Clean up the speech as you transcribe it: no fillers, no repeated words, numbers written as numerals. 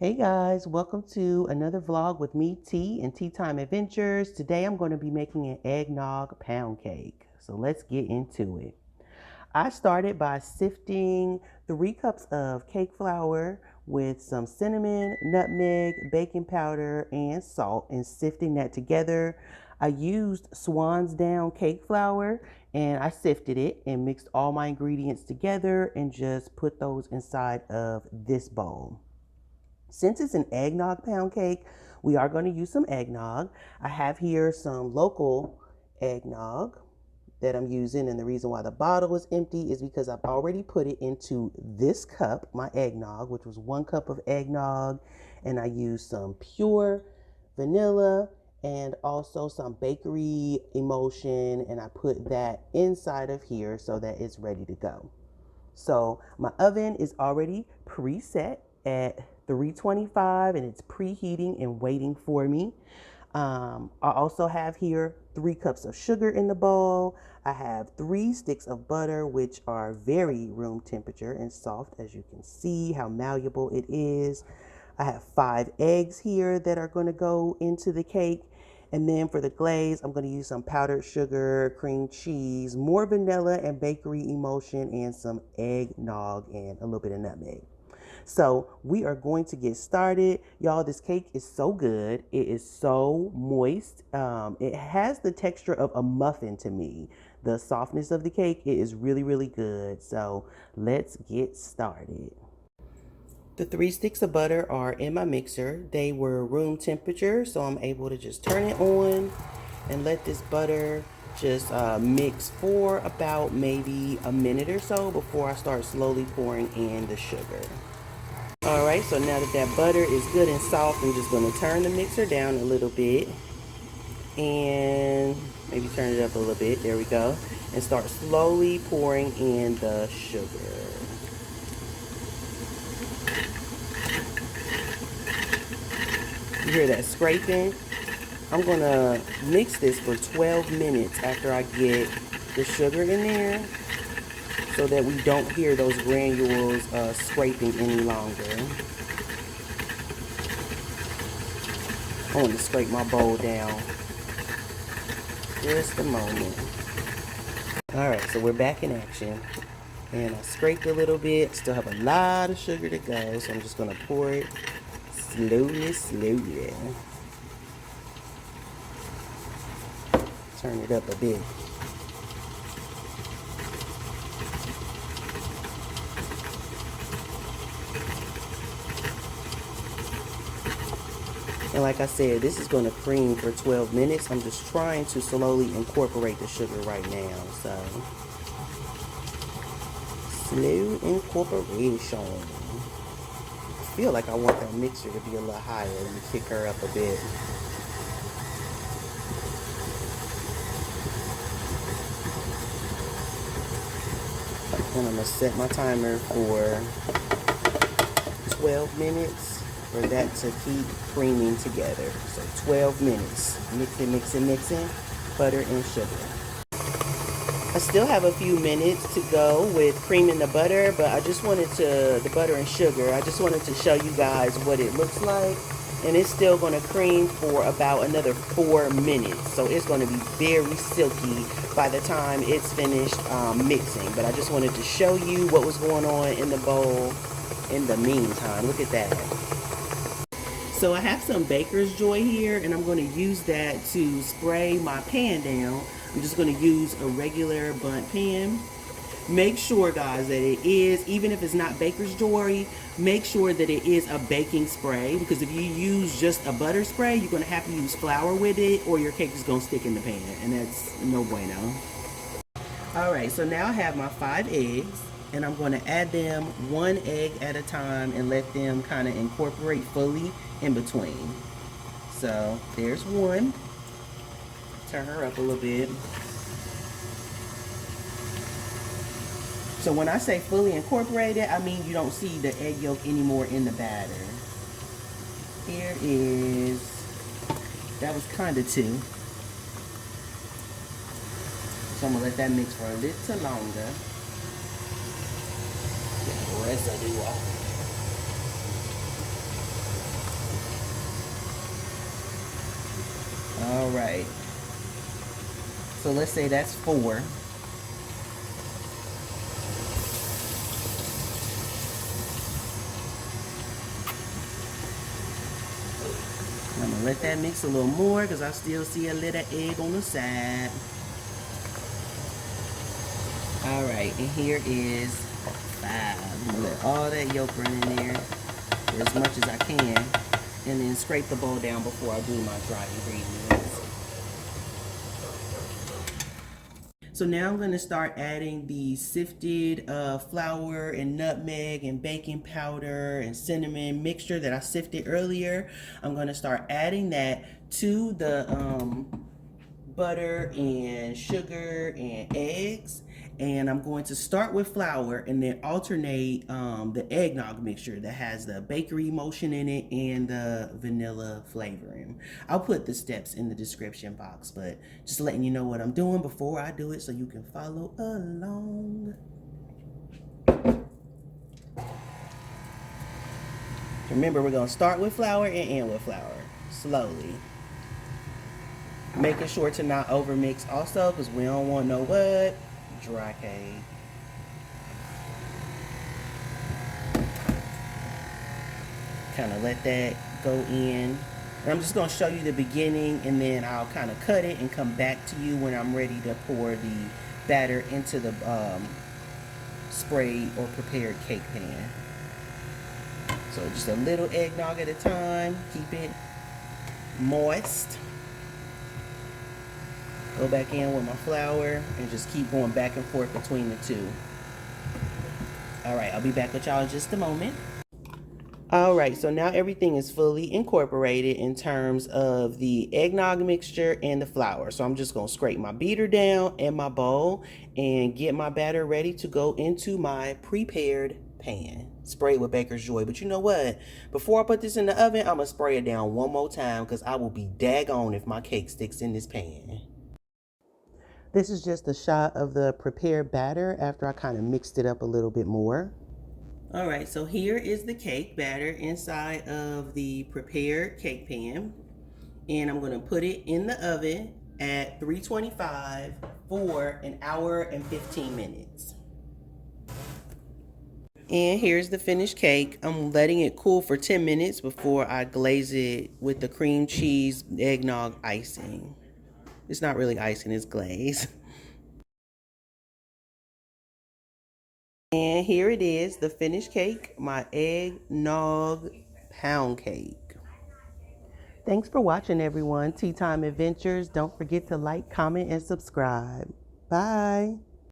Hey guys, welcome to another vlog with me, T, and Tea Time Adventures. Today I'm going to be making an eggnog pound cake. So let's get into it. I started by sifting 3 cups of cake flour with some cinnamon, nutmeg, baking powder, and salt and sifting that together. I used Swan's Down cake flour and I sifted it and mixed all my ingredients together and just put those inside of this bowl. Since it's an eggnog pound cake, we are going to use some eggnog. I have here some local eggnog that I'm using, and the reason why the bottle is empty is because I've already put it into this cup, my eggnog, which was 1 cup of eggnog, and I used some pure vanilla and also some bakery emulsion, and I put that inside of here so that it's ready to go. So my oven is already preset at 325 and it's preheating and waiting for me. I also have here 3 cups of sugar in the bowl. I have 3 sticks of butter, which are very room temperature and soft, as you can see how malleable it is. I have 5 eggs here that are going to go into the cake. And then for the glaze, I'm going to use some powdered sugar, cream cheese, more vanilla and bakery emulsion, and some eggnog and a little bit of nutmeg. So we are going to get started. Y'all, this cake is so good. It is so moist. It has the texture of a muffin to me. The softness of the cake, it is really, really good. So let's get started. The 3 sticks of butter are in my mixer. They were room temperature, so I'm able to just turn it on and let this butter just mix for about maybe a minute or so before I start slowly pouring in the sugar. All right, so now that that butter is good and soft, I'm just going to turn the mixer down a little bit and maybe turn it up a little bit. There we go. And start slowly pouring in the sugar. You hear that scraping? I'm going to mix this for 12 minutes after I get the sugar in there so that we don't hear those granules scraping any longer. I want to scrape my bowl down. Just a moment. Alright, so we're back in action. And I scraped a little bit. Still have a lot of sugar to go, so I'm just going to pour it slowly. Turn it up a bit. And like I said, this is going to cream for 12 minutes. I'm just trying to slowly incorporate the sugar right now. So, slow incorporation. I feel like I want that mixer to be a little higher. Let me kick her up a bit. And I'm going to set my timer for 12 minutes for that to keep creaming together. So 12 minutes. Mixing, butter and sugar. I still have a few minutes to go with creaming the butter, but I just wanted the butter and sugar, I just wanted to show you guys what it looks like. And it's still going to cream for about another 4 minutes. So it's going to be very silky by the time it's finished mixing. But I just wanted to show you what was going on in the bowl in the meantime. Look at that. So I have some Baker's Joy here, and I'm going to use that to spray my pan down. I'm just going to use a regular bundt pan. Make sure, guys, that it is, even if it's not Baker's Joy, make sure that it is a baking spray, because if you use just a butter spray, you're going to have to use flour with it, or your cake is going to stick in the pan, and that's no bueno. Alright, so now I have my 5 eggs, and I'm going to add them 1 egg at a time and let them kind of incorporate fully in between. So there's 1. Turn her up a little bit. So when I say fully incorporated, I mean you don't see the egg yolk anymore in the batter. Here is, that was kind of 2. So I'm going to let that mix for a little longer. Get the residue off. right. So let's say that's 4. I'm gonna let that mix a little more because I still see a little egg on the side. All right, and here is 5. I'm gonna let all that yolk run in there for as much as I can, and then scrape the bowl down before I do my dry ingredients. So now I'm going to start adding the sifted flour and nutmeg and baking powder and cinnamon mixture that I sifted earlier. I'm going to start adding that to the butter and sugar and eggs, and I'm going to start with flour and then alternate the eggnog mixture that has the bakery emulsion in it and the vanilla flavoring. I'll put the steps in the description box, but just letting you know what I'm doing before I do it so you can follow along. Remember, we're going to start with flour and end with flour slowly. Making sure to not overmix also because we don't want no what? Dry cake. Kind of let that go in. And I'm just going to show you the beginning and then I'll kind of cut it and come back to you when I'm ready to pour the batter into the sprayed or prepared cake pan. So just a little eggnog at a time. Keep it moist. Go back in with my flour and just keep going back and forth between the two. All right, I'll be back with y'all in just a moment. All right, so now everything is fully incorporated in terms of the eggnog mixture and the flour. So I'm just gonna scrape my beater down in my bowl and get my batter ready to go into my prepared pan. Spray it with Baker's Joy. But you know what? Before I put this in the oven, I'm gonna spray it down one more time because I will be daggone if my cake sticks in this pan. This is just a shot of the prepared batter after I kind of mixed it up a little bit more. All right, so here is the cake batter inside of the prepared cake pan. And I'm gonna put it in the oven at 325 for an hour and 15 minutes. And here's the finished cake. I'm letting it cool for 10 minutes before I glaze it with the cream cheese eggnog icing. It's not really icing, it's glaze. And here it is, the finished cake, my eggnog pound cake. Thanks for watching, everyone. Tea Time Adventures. Don't forget to like, comment, and subscribe. Bye.